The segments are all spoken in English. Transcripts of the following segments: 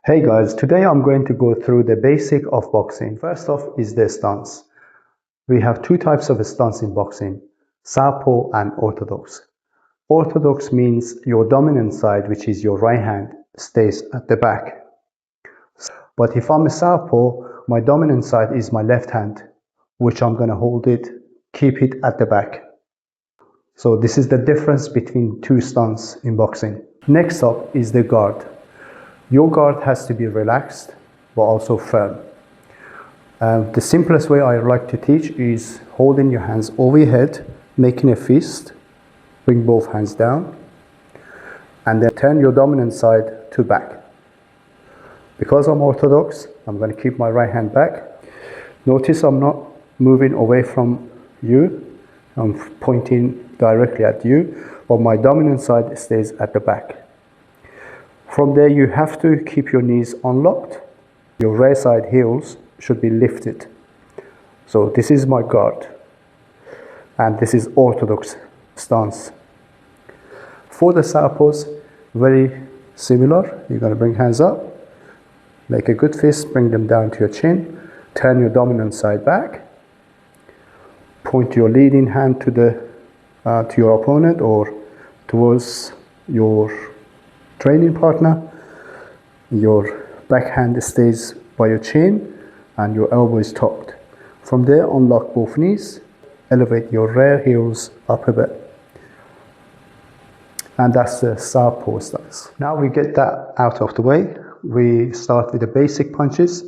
Hey guys, today I'm going to go through the basic of boxing. First off is the stance. We have two types of stance in boxing, Southpaw and Orthodox. Orthodox means your dominant side, which is your right hand, stays at the back. But if I'm a Southpaw, my dominant side is my left hand, which I'm going to hold it, keep it at the back. So this is the difference between two stance in boxing. Next up is the guard. Your guard has to be relaxed, but also firm. The simplest way I like to teach is holding your hands over your head, making a fist, bring both hands down, and then turn your dominant side to back. Because I'm Orthodox, I'm going to keep my right hand back. Notice I'm not moving away from you. I'm pointing directly at you, but my dominant side stays at the back. From there, you have to keep your knees unlocked. Your rear side heels should be lifted. So this is my guard. And this is Orthodox stance. For the Southpaws, very similar. You're going to bring hands up, make a good fist, bring them down to your chin, turn your dominant side back, point your leading hand to your opponent or towards your training partner. Your backhand stays by your chin and your elbow is tucked. From there, unlock both knees, elevate your rear heels up a bit. And that's the Southpaw stance. Now we get that out of the way. We start with the basic punches.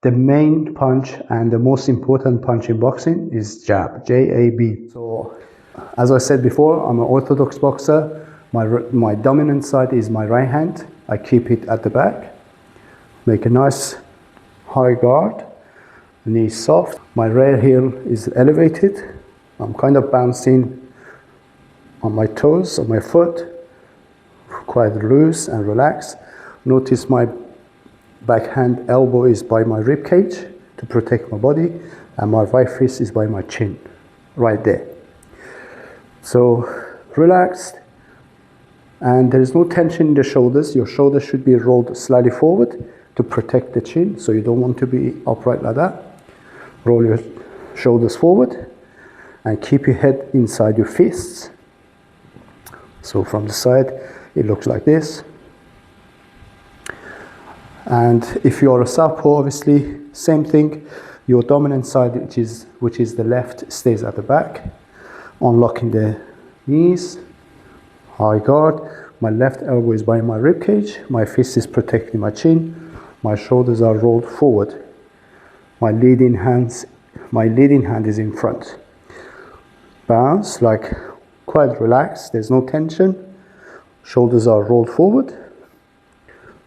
The main punch and the most important punch in boxing is jab, J-A-B. So, as I said before, I'm an Orthodox boxer. My dominant side is my right hand. I keep it at the back. Make a nice high guard. Knees soft. My rear heel is elevated. I'm kind of bouncing on my toes, on my foot. Quite loose and relaxed. Notice my backhand elbow is by my rib cage to protect my body. And my right fist is by my chin. Right there. So, relaxed. And there is no tension in the shoulders. Your shoulders should be rolled slightly forward to protect the chin, so you don't want to be upright like that. Roll your shoulders forward and keep your head inside your fists. So from the side, it looks like this. And if you are a Southpaw, obviously, same thing. Your dominant side, which is the left, stays at the back. Unlocking the knees. High guard. My left elbow is by my rib cage. My fist is protecting my chin. My shoulders are rolled forward. My leading hand is in front. Bounce like quite relaxed. There's no tension. Shoulders are rolled forward.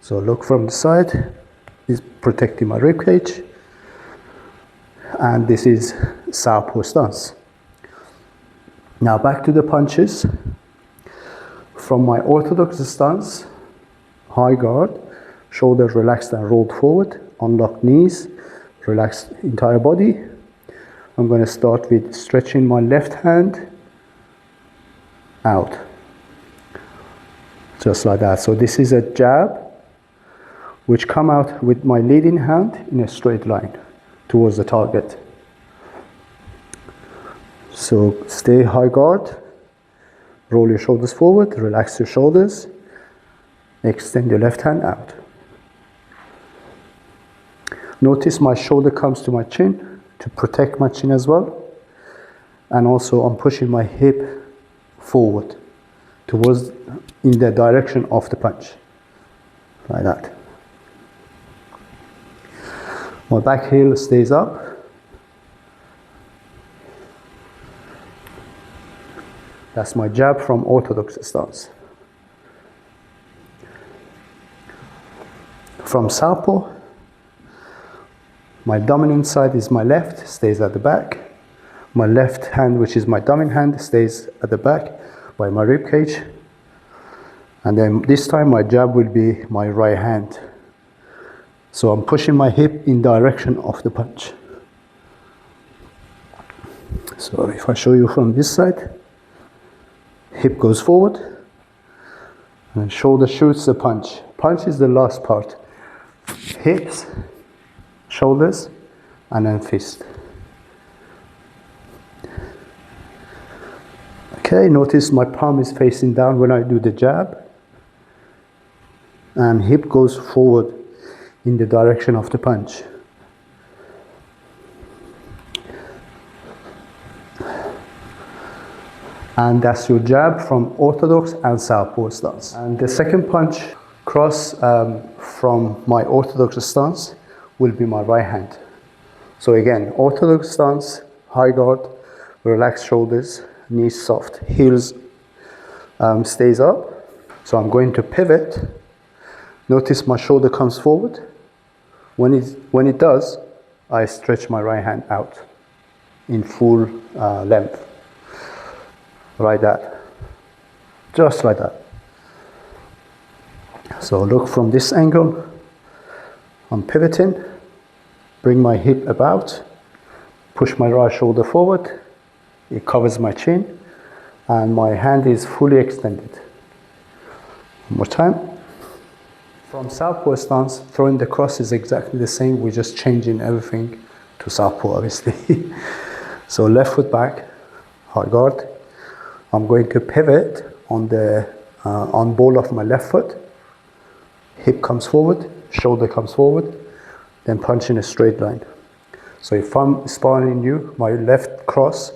So look from the side. Is protecting my rib cage. And this is Southpaw stance. Now back to the punches. From my Orthodox stance, high guard, shoulders relaxed and rolled forward, unlock knees, relax entire body. I'm going to start with stretching my left hand out. Just like that. So this is a jab, which come out with my leading hand in a straight line towards the target. So stay high guard. Roll your shoulders forward, relax your shoulders, extend your left hand out. Notice my shoulder comes to my chin to protect my chin as well. And also I'm pushing my hip forward towards in the direction of the punch. Like that. My back heel stays up. That's my jab from Orthodox stance. From Southpaw, my dominant side is my left, stays at the back. My left hand, which is my dominant hand, stays at the back by my rib cage. And then this time my jab will be my right hand. So I'm pushing my hip in direction of the punch. So if I show you from this side, hip goes forward and shoulder shoots the punch. Punch is the last part. hips, shoulders, and then fist. Okay, notice my palm is facing down when I do the jab, and hip goes forward in the direction of the punch. And that's your jab from Orthodox and Southpaw stance. And the second punch cross from my Orthodox stance will be my right hand. So again, Orthodox stance, high guard, relaxed shoulders, knees soft, heels stays up. So I'm going to pivot. Notice my shoulder comes forward. When it does, I stretch my right hand out in full length. Like that. Just like that. So look from this angle. I'm pivoting. Bring my hip about. Push my right shoulder forward. It covers my chin. And my hand is fully extended. One more time. From Southpaw stance, throwing the cross is exactly the same. We're just changing everything to Southpaw, obviously. So left foot back, high guard. I'm going to pivot on the ball of my left foot. Hip comes forward, shoulder comes forward, then punch in a straight line. So if I'm sparring you, my left cross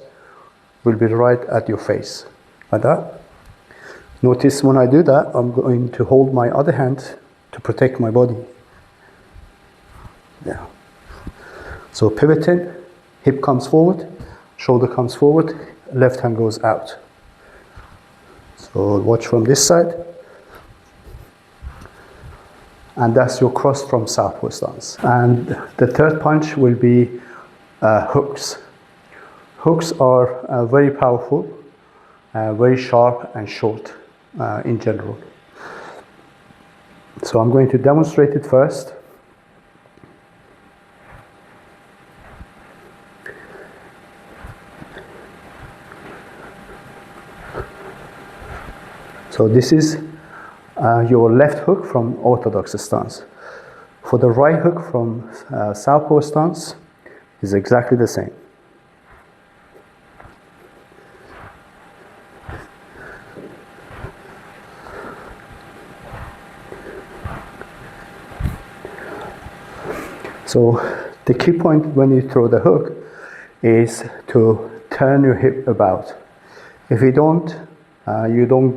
will be right at your face, like that. Notice when I do that, I'm going to hold my other hand to protect my body. Yeah. So pivoting, hip comes forward, shoulder comes forward, left hand goes out. So watch from this side. And that's your cross from Southpaw stance. And the third punch will be hooks. Hooks are very powerful, very sharp and short in general. So I'm going to demonstrate it first. So this is your left hook from Orthodox stance. For the right hook from Southpaw stance is exactly the same. So the key point when you throw the hook is to turn your hip about. If you don't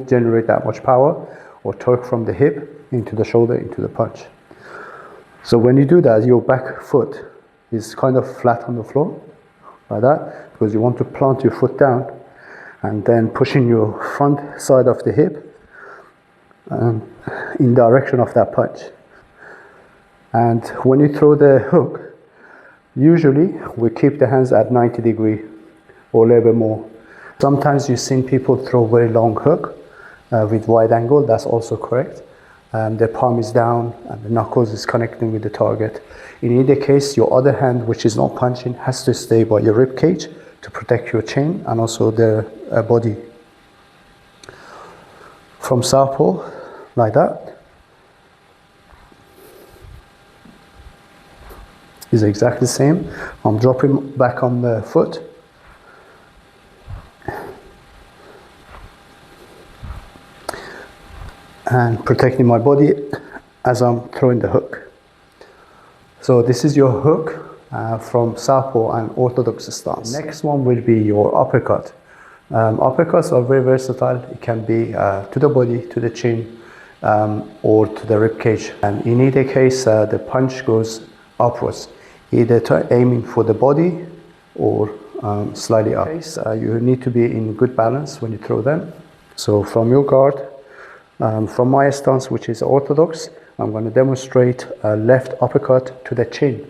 generate that much power or torque from the hip into the shoulder, into the punch. So when you do that, your back foot is kind of flat on the floor, like that, because you want to plant your foot down and then pushing your front side of the hip in direction of that punch. And when you throw the hook, usually we keep the hands at 90 degrees or a little bit more. Sometimes you've seen people throw very long hook with wide angle. That's also correct. The palm is down and the knuckles is connecting with the target. In either case, your other hand, which is not punching, has to stay by your rib cage to protect your chin and also the body. From Southpaw, like that, is exactly the same. I'm dropping back on the foot. And protecting my body as I'm throwing the hook. So this is your hook from Southpaw and Orthodox stance. Next one will be your uppercut. Uppercuts are very versatile. It can be to the body, to the chin, or to the rib cage. And in either case, the punch goes upwards, either aiming for the body or slightly up. You need to be in good balance when you throw them. So from your guard, from my stance, which is Orthodox, I'm going to demonstrate a left uppercut to the chin.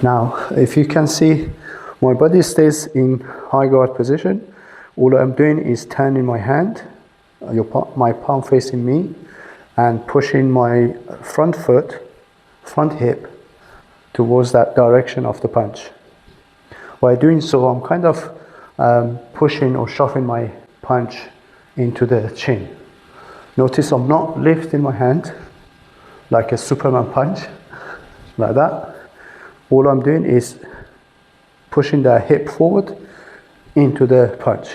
Now, if you can see, my body stays in high guard position. All I'm doing is turning my hand, my palm facing me, and pushing my front foot, front hip towards that direction of the punch. By doing so, I'm kind of pushing or shoving my punch into the chin. Notice I'm not lifting my hand like a Superman punch, like that. All I'm doing is pushing the hip forward into the punch.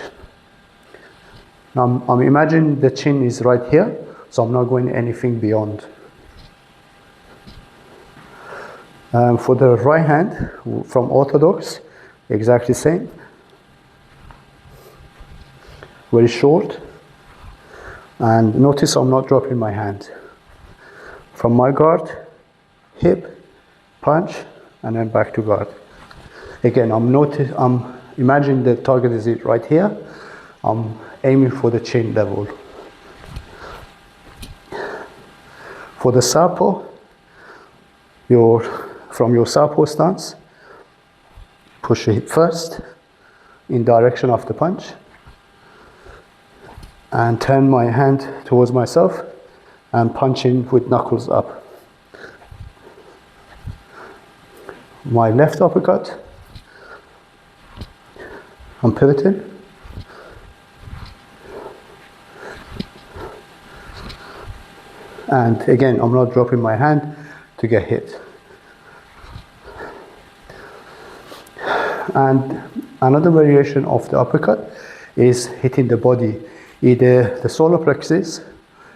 Now I'm imagining the chin is right here, so I'm not going anything beyond. For the right hand, from Orthodox, exactly same. Very short. And notice I'm not dropping my hand. From my guard, hip, punch, and then back to guard. Again, I'm imagining the target is right here. I'm aiming for the chin level. For the Southpaw, from your Southpaw stance, push your hip first in direction of the punch and turn my hand towards myself and punch in with knuckles up. My left uppercut, I'm pivoting. And again, I'm not dropping my hand to get hit. And another variation of the uppercut is hitting the body, either the solar plexus,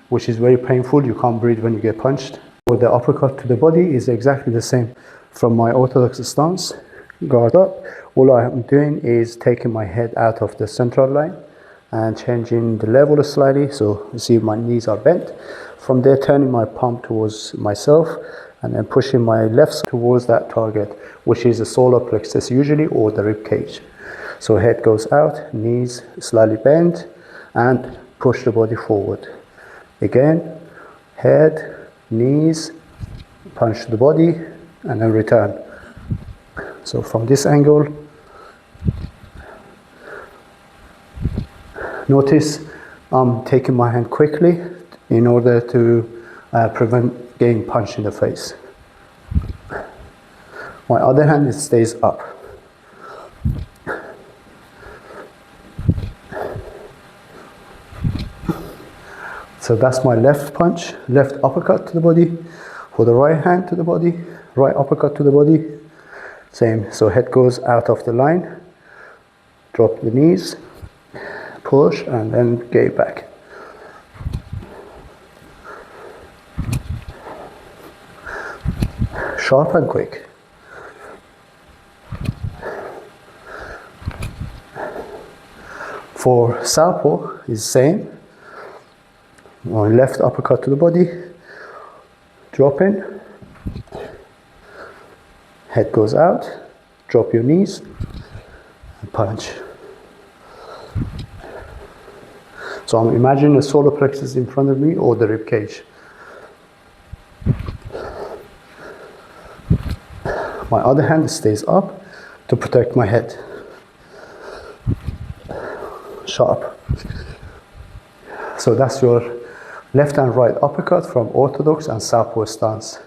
which is very painful, you can't breathe when you get punched, or the uppercut to the body is exactly the same. From my Orthodox stance, guard up, all I'm doing is taking my head out of the central line and changing the level slightly, so you see my knees are bent. From there, turning my palm towards myself and then pushing my left side towards that target, which is the solar plexus usually, or the rib cage. So head goes out, knees slightly bent, and push the body forward. Again, head, knees, punch the body, and then return. So from this angle, notice I'm taking my hand quickly in order to prevent getting punched in the face. My other hand stays up. So that's my left punch, left uppercut to the body. For the right hand to the body, right uppercut to the body, same. So head goes out of the line, drop the knees, push, and then get back. Sharp and quick. For Southpaw is same. My left uppercut to the body, drop in, head goes out, drop your knees, and punch. So I'm imagining the solar plexus in front of me or the rib cage. My other hand stays up to protect my head. Sharp. So that's your left and right uppercut from Orthodox and Southpaw stance.